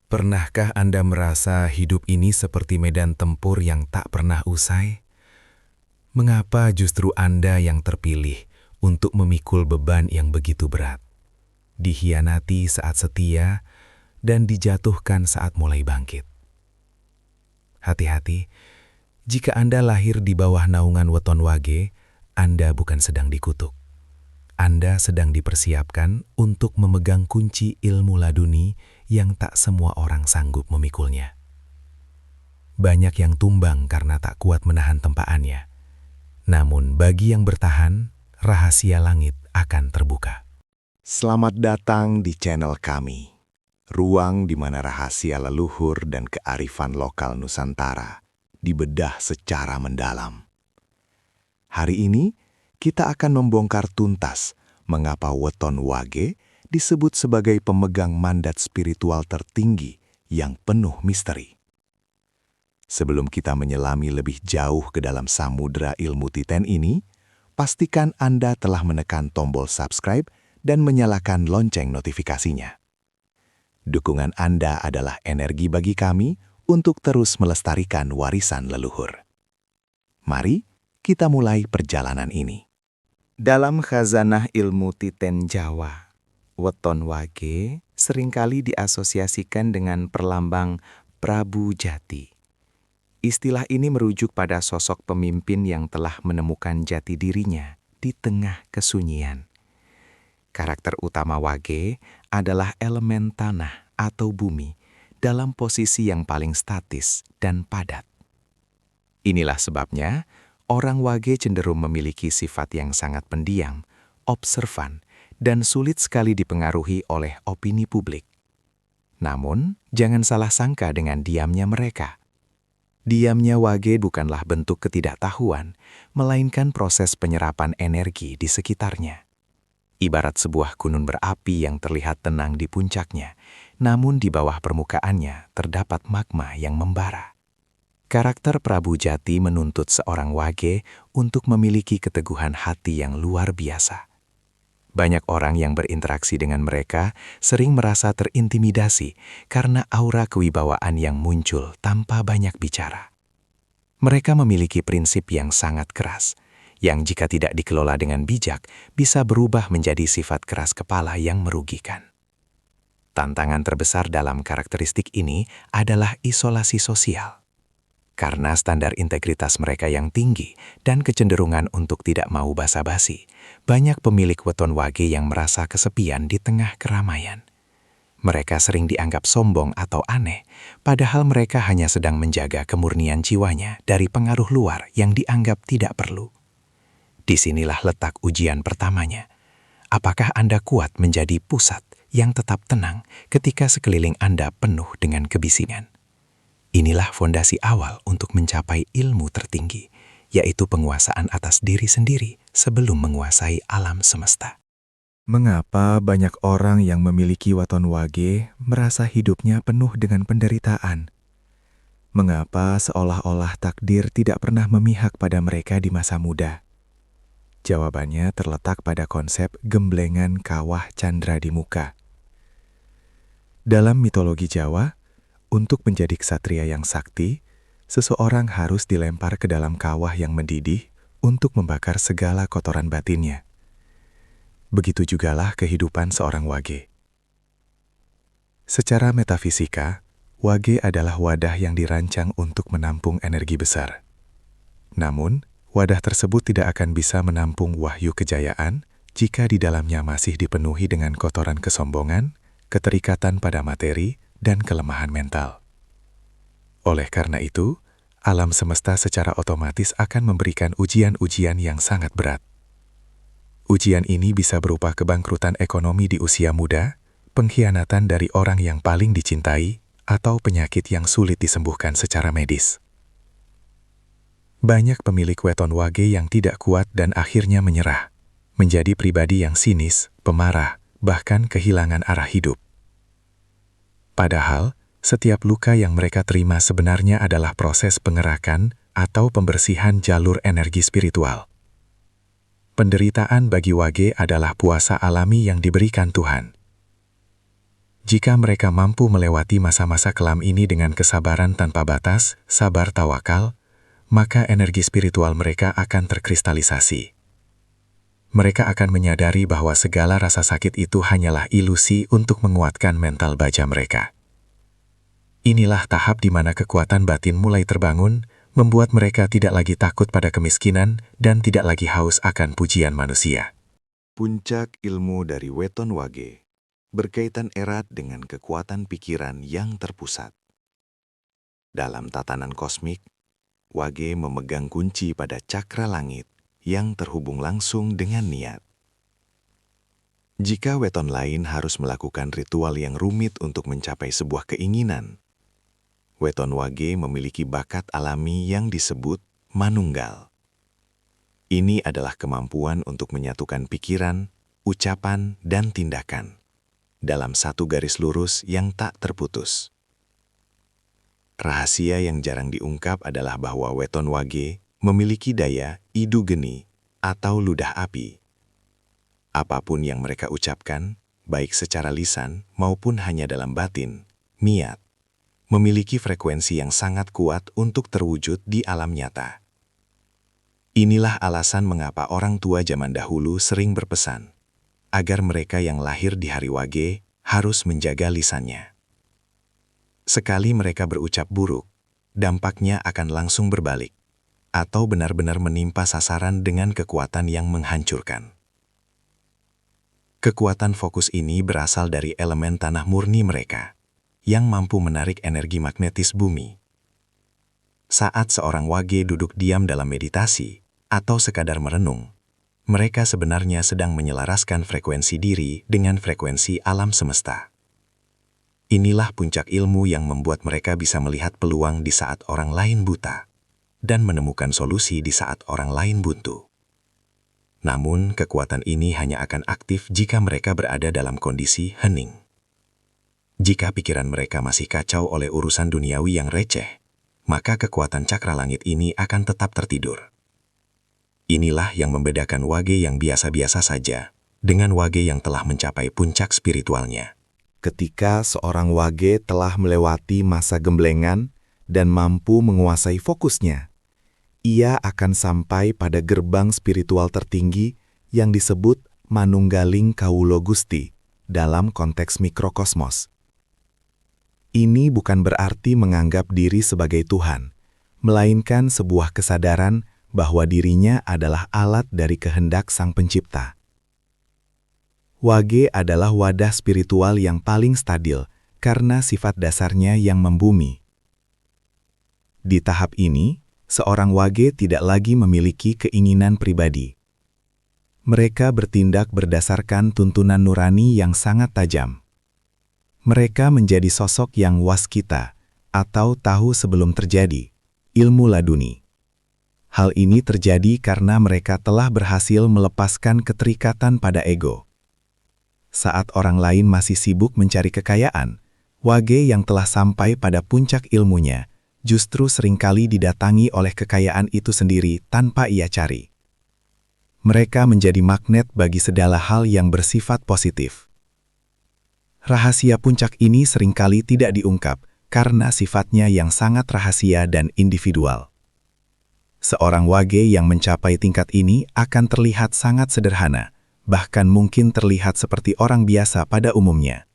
Pernahkah Anda merasa hidup ini seperti medan tempur yang tak pernah usai? Mengapa justru Anda yang terpilih untuk memikul beban yang begitu berat? Dikhianati saat setia dan dijatuhkan saat mulai bangkit. Hati-hati, jika Anda lahir di bawah naungan weton wage, Anda bukan sedang dikutuk. Anda sedang dipersiapkan untuk memegang kunci ilmu laduni yang tak semua orang sanggup memikulnya. Banyak yang tumbang karena tak kuat menahan tempaannya. Namun bagi yang bertahan, rahasia langit akan terbuka. Selamat datang di channel kami, ruang di mana rahasia leluhur dan kearifan lokal Nusantara dibedah secara mendalam. Hari ini, kita akan membongkar tuntas mengapa weton wage disebut sebagai pemegang mandat spiritual tertinggi yang penuh misteri. Sebelum kita menyelami lebih jauh ke dalam samudera ilmu titen ini, pastikan Anda telah menekan tombol subscribe dan menyalakan lonceng notifikasinya. Dukungan Anda adalah energi bagi kami untuk terus melestarikan warisan leluhur. Mari kita mulai perjalanan ini. Dalam khazanah ilmu titen Jawa, weton wage seringkali diasosiasikan dengan perlambang Prabu Jati. Istilah ini merujuk pada sosok pemimpin yang telah menemukan jati dirinya di tengah kesunyian. Karakter utama wage adalah elemen tanah atau bumi dalam posisi yang paling statis dan padat. Inilah sebabnya orang wage cenderung memiliki sifat yang sangat pendiam, observan, dan sulit sekali dipengaruhi oleh opini publik. Namun, jangan salah sangka dengan diamnya mereka. Diamnya wage bukanlah bentuk ketidaktahuan, melainkan proses penyerapan energi di sekitarnya. Ibarat sebuah gunung berapi yang terlihat tenang di puncaknya, namun di bawah permukaannya terdapat magma yang membara. Karakter Prabu Jati menuntut seorang wage untuk memiliki keteguhan hati yang luar biasa. Banyak orang yang berinteraksi dengan mereka sering merasa terintimidasi karena aura kewibawaan yang muncul tanpa banyak bicara. Mereka memiliki prinsip yang sangat keras, yang jika tidak dikelola dengan bijak bisa berubah menjadi sifat keras kepala yang merugikan. Tantangan terbesar dalam karakteristik ini adalah isolasi sosial. Karena standar integritas mereka yang tinggi dan kecenderungan untuk tidak mau basa-basi, banyak pemilik weton wage yang merasa kesepian di tengah keramaian. Mereka sering dianggap sombong atau aneh, padahal mereka hanya sedang menjaga kemurnian jiwanya dari pengaruh luar yang dianggap tidak perlu. Disinilah letak ujian pertamanya. Apakah Anda kuat menjadi pusat yang tetap tenang ketika sekeliling Anda penuh dengan kebisingan? Inilah fondasi awal untuk mencapai ilmu tertinggi, yaitu penguasaan atas diri sendiri sebelum menguasai alam semesta. Mengapa banyak orang yang memiliki weton wage merasa hidupnya penuh dengan penderitaan? Mengapa seolah-olah takdir tidak pernah memihak pada mereka di masa muda? Jawabannya terletak pada konsep gemblengan kawah candra di muka. Dalam mitologi Jawa, untuk menjadi ksatria yang sakti, seseorang harus dilempar ke dalam kawah yang mendidih untuk membakar segala kotoran batinnya. Begitu jugalah kehidupan seorang wage. Secara metafisika, wage adalah wadah yang dirancang untuk menampung energi besar. Namun, wadah tersebut tidak akan bisa menampung wahyu kejayaan jika di dalamnya masih dipenuhi dengan kotoran kesombongan, keterikatan pada materi, dan kelemahan mental. Oleh karena itu, alam semesta secara otomatis akan memberikan ujian-ujian yang sangat berat. Ujian ini bisa berupa kebangkrutan ekonomi di usia muda, pengkhianatan dari orang yang paling dicintai, atau penyakit yang sulit disembuhkan secara medis. Banyak pemilik weton wage yang tidak kuat dan akhirnya menyerah, menjadi pribadi yang sinis, pemarah, bahkan kehilangan arah hidup. Padahal, setiap luka yang mereka terima sebenarnya adalah proses pengerakan atau pembersihan jalur energi spiritual. Penderitaan bagi wage adalah puasa alami yang diberikan Tuhan. Jika mereka mampu melewati masa-masa kelam ini dengan kesabaran tanpa batas, sabar tawakal, maka energi spiritual mereka akan terkristalisasi. Mereka akan menyadari bahwa segala rasa sakit itu hanyalah ilusi untuk menguatkan mental baja mereka. Inilah tahap di mana kekuatan batin mulai terbangun, membuat mereka tidak lagi takut pada kemiskinan dan tidak lagi haus akan pujian manusia. Puncak ilmu dari Weton Wage berkaitan erat dengan kekuatan pikiran yang terpusat. Dalam tatanan kosmik, Wage memegang kunci pada cakra langit yang terhubung langsung dengan niat. Jika weton lain harus melakukan ritual yang rumit untuk mencapai sebuah keinginan, Weton Wage memiliki bakat alami yang disebut manunggal. Ini adalah kemampuan untuk menyatukan pikiran, ucapan, dan tindakan dalam satu garis lurus yang tak terputus. Rahasia yang jarang diungkap adalah bahwa Weton Wage memiliki daya idu geni atau ludah api. Apapun yang mereka ucapkan, baik secara lisan maupun hanya dalam batin, niat, memiliki frekuensi yang sangat kuat untuk terwujud di alam nyata. Inilah alasan mengapa orang tua zaman dahulu sering berpesan, agar mereka yang lahir di hari Wage harus menjaga lisannya. Sekali mereka berucap buruk, dampaknya akan langsung berbalik, atau benar-benar menimpa sasaran dengan kekuatan yang menghancurkan. Kekuatan fokus ini berasal dari elemen tanah murni mereka, yang mampu menarik energi magnetis bumi. Saat seorang Wage duduk diam dalam meditasi, atau sekadar merenung, mereka sebenarnya sedang menyelaraskan frekuensi diri dengan frekuensi alam semesta. Inilah puncak ilmu yang membuat mereka bisa melihat peluang di saat orang lain buta, dan menemukan solusi di saat orang lain buntu. Namun, kekuatan ini hanya akan aktif jika mereka berada dalam kondisi hening. Jika pikiran mereka masih kacau oleh urusan duniawi yang receh, maka kekuatan cakra langit ini akan tetap tertidur. Inilah yang membedakan Wage yang biasa-biasa saja dengan Wage yang telah mencapai puncak spiritualnya. Ketika seorang Wage telah melewati masa gemblengan dan mampu menguasai fokusnya, ia akan sampai pada gerbang spiritual tertinggi yang disebut Manunggaling Kawula Gusti dalam konteks mikrokosmos. Ini bukan berarti menganggap diri sebagai Tuhan, melainkan sebuah kesadaran bahwa dirinya adalah alat dari kehendak Sang Pencipta. Wage adalah wadah spiritual yang paling stabil karena sifat dasarnya yang membumi. Di tahap ini, seorang Wage tidak lagi memiliki keinginan pribadi. Mereka bertindak berdasarkan tuntunan nurani yang sangat tajam. Mereka menjadi sosok yang waskita atau tahu sebelum terjadi, ilmu laduni. Hal ini terjadi karena mereka telah berhasil melepaskan keterikatan pada ego. Saat orang lain masih sibuk mencari kekayaan, Wage yang telah sampai pada puncak ilmunya justru seringkali didatangi oleh kekayaan itu sendiri tanpa ia cari. Mereka menjadi magnet bagi segala hal yang bersifat positif. Rahasia puncak ini seringkali tidak diungkap karena sifatnya yang sangat rahasia dan individual. Seorang Wage yang mencapai tingkat ini akan terlihat sangat sederhana, bahkan mungkin terlihat seperti orang biasa pada umumnya.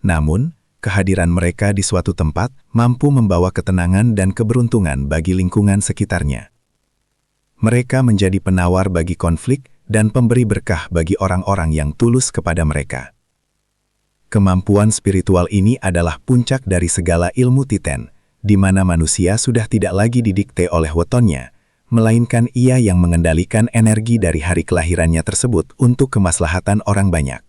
Namun, kehadiran mereka di suatu tempat mampu membawa ketenangan dan keberuntungan bagi lingkungan sekitarnya. Mereka menjadi penawar bagi konflik dan pemberi berkah bagi orang-orang yang tulus kepada mereka. Kemampuan spiritual ini adalah puncak dari segala ilmu titen, di mana manusia sudah tidak lagi didikte oleh wetonnya, melainkan ia yang mengendalikan energi dari hari kelahirannya tersebut untuk kemaslahatan orang banyak.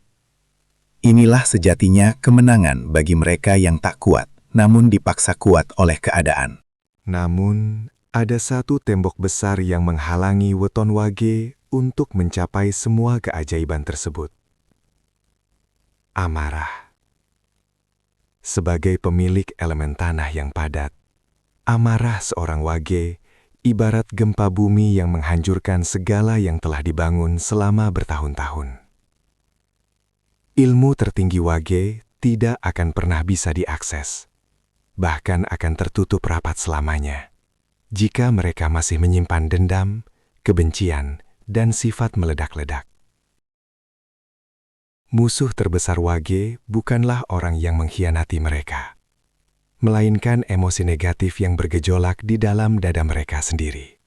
Inilah sejatinya kemenangan bagi mereka yang tak kuat, namun dipaksa kuat oleh keadaan. Namun, ada satu tembok besar yang menghalangi Weton Wage untuk mencapai semua keajaiban tersebut. Amarah. Sebagai pemilik elemen tanah yang padat, amarah seorang Wage ibarat gempa bumi yang menghancurkan segala yang telah dibangun selama bertahun-tahun. Ilmu tertinggi Wage tidak akan pernah bisa diakses. Bahkan akan tertutup rapat selamanya. Jika mereka masih menyimpan dendam, kebencian, dan sifat meledak-ledak. Musuh terbesar Wage bukanlah orang yang mengkhianati mereka, melainkan emosi negatif yang bergejolak di dalam dada mereka sendiri.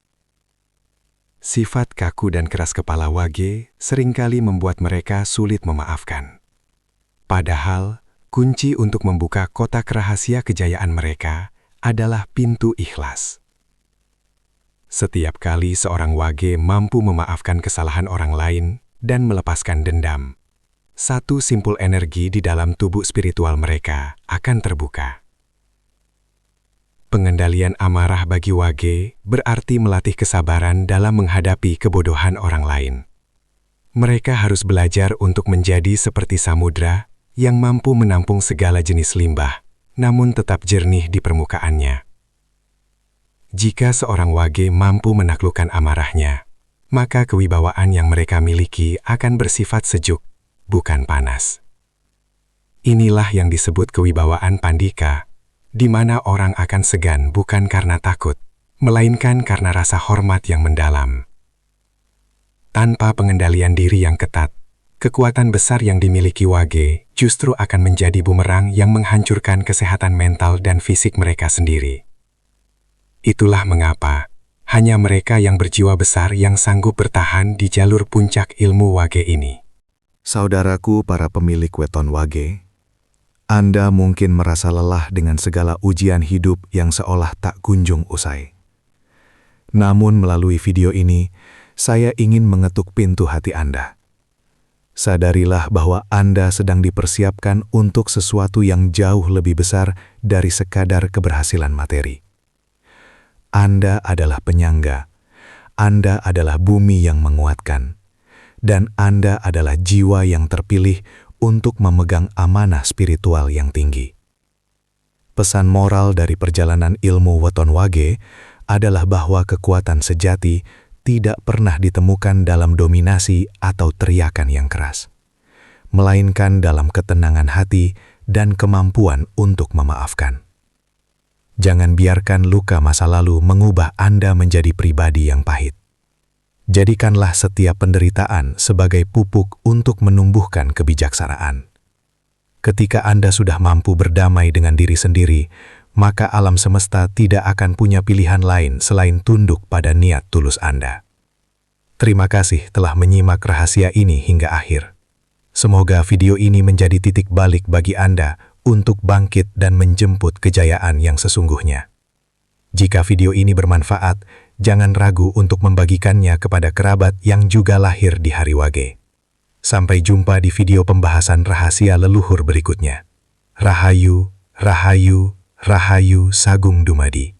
Sifat kaku dan keras kepala Wage seringkali membuat mereka sulit memaafkan. Padahal, kunci untuk membuka kotak rahasia kejayaan mereka adalah pintu ikhlas. Setiap kali seorang Wage mampu memaafkan kesalahan orang lain dan melepaskan dendam, satu simpul energi di dalam tubuh spiritual mereka akan terbuka. Pengendalian amarah bagi Wage berarti melatih kesabaran dalam menghadapi kebodohan orang lain. Mereka harus belajar untuk menjadi seperti samudra yang mampu menampung segala jenis limbah, namun tetap jernih di permukaannya. Jika seorang Wage mampu menaklukkan amarahnya, maka kewibawaan yang mereka miliki akan bersifat sejuk, bukan panas. Inilah yang disebut kewibawaan Pandika, di mana orang akan segan bukan karena takut, melainkan karena rasa hormat yang mendalam. Tanpa pengendalian diri yang ketat, kekuatan besar yang dimiliki Wage justru akan menjadi bumerang yang menghancurkan kesehatan mental dan fisik mereka sendiri. Itulah mengapa hanya mereka yang berjiwa besar yang sanggup bertahan di jalur puncak ilmu Wage ini. Saudaraku para pemilik weton Wage, Anda mungkin merasa lelah dengan segala ujian hidup yang seolah tak kunjung usai. Namun melalui video ini, saya ingin mengetuk pintu hati Anda. Sadarilah bahwa Anda sedang dipersiapkan untuk sesuatu yang jauh lebih besar dari sekadar keberhasilan materi. Anda adalah penyangga, Anda adalah bumi yang menguatkan, dan Anda adalah jiwa yang terpilih untuk memegang amanah spiritual yang tinggi. Pesan moral dari perjalanan ilmu weton Wage adalah bahwa kekuatan sejati tidak pernah ditemukan dalam dominasi atau teriakan yang keras, melainkan dalam ketenangan hati dan kemampuan untuk memaafkan. Jangan biarkan luka masa lalu mengubah Anda menjadi pribadi yang pahit. Jadikanlah setiap penderitaan sebagai pupuk untuk menumbuhkan kebijaksanaan. Ketika Anda sudah mampu berdamai dengan diri sendiri, maka alam semesta tidak akan punya pilihan lain selain tunduk pada niat tulus Anda. Terima kasih telah menyimak rahasia ini hingga akhir. Semoga video ini menjadi titik balik bagi Anda untuk bangkit dan menjemput kejayaan yang sesungguhnya. Jika video ini bermanfaat, jangan ragu untuk membagikannya kepada kerabat yang juga lahir di hari Wage. Sampai jumpa di video pembahasan rahasia leluhur berikutnya. Rahayu, Rahayu, Rahayu Sagung Dumadi.